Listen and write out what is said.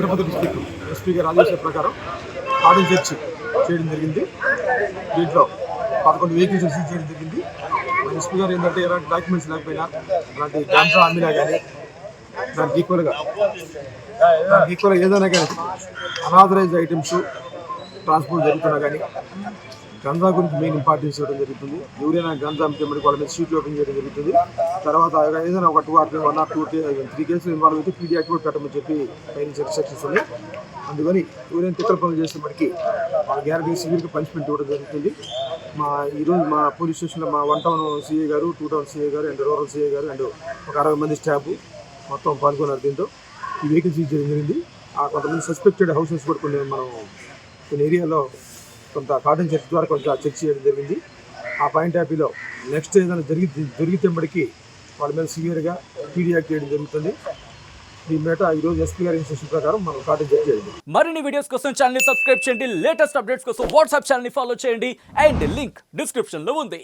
Tirupati district SP గారి ఆదేశాల ప్రకారం ఆర్డర్ చర్చ్ చేయడం జరిగింది. దీంట్లో 11 వెహికల్స్ సీజ్ చేయడం జరిగింది. మన ఎస్పీ గారు ఏంటంటే ఎలాంటి డాక్యుమెంట్స్ లేకపోయినా అలాంటి డ్యామ్స్ అమ్మినా కానీ దానికి ఈక్వల్గా ఏదైనా కానీ అనాథరైజ్డ్ ఐటమ్స్ ట్రాన్స్పోర్ట్ జరుగుతున్నా కానీ గంజా గురించి మెయిన్ ఇంపార్టెన్స్ ఇవ్వడం జరుగుతుంది. ఎవరైనా గంజా అమ్మితే వాళ్ళ మీద షీట్లు ఓపెన్ చేయడం జరుగుతుంది. తర్వాత ఏదైనా ఒక 1 or 2 3 కేసులు ఇన్వాల్వ్ అయితే పీడీ యాక్ట్ కూడా పెట్టమని చెప్పి పైన రిస్ట్రిక్షన్స్ ఉన్నాయి. అందుకని ఎవరైనా తిక్కల పనులు చేసినప్పటికీ వాళ్ళ గ్యారంటీ సివియర్గా పనిష్మెంట్ ఇవ్వడం జరుగుతుంది. ఈరోజు మా పోలీస్ స్టేషన్లో మా 1 టౌన్ సిఐ గారు, 2 టౌన్ సిఐ గారు అండ్ రూరల్ సిఐ గారు అండ్ ఒక 60 మంది స్టాఫ్ మొత్తం పాల్గొన్నారు. దీంతో ఈ వెహికల్స్ సీజ్ చేయడం జరిగింది. కొంతమంది సస్పెక్టెడ్ హౌసెస్ కూడా కొన్ని ఏరియాలో కొంత కాటన్ చర్చ్ ద్వారా కొంత చెక్ చేయడం జరిగింది. ఆ పాయింట్ ఆఫ్ వ్యూలో నెక్స్ట్ ఏదైనా జరిగితేప్పటికీ వాళ్ళ మీద సివియర్గా పీడీ యాక్ట్ చేయడం జరుగుతుంది. దీని మీద ఈరోజు ఎస్పీ గారి ఇన్స్ట్రక్షన్ ప్రకారం మనం కాటన్ చెక్ చేయండి. మరిన్ని వీడియోస్ కోసం ఛానల్ ని సబ్స్క్రైబ్ చేయండి. లేటెస్ట్ అప్డేట్స్ కోసం వాట్సాప్ ఛానల్ ని ఫాలో చేయండి. అండ్ లింక్ డిస్క్రిప్షన్ లో ఉంది.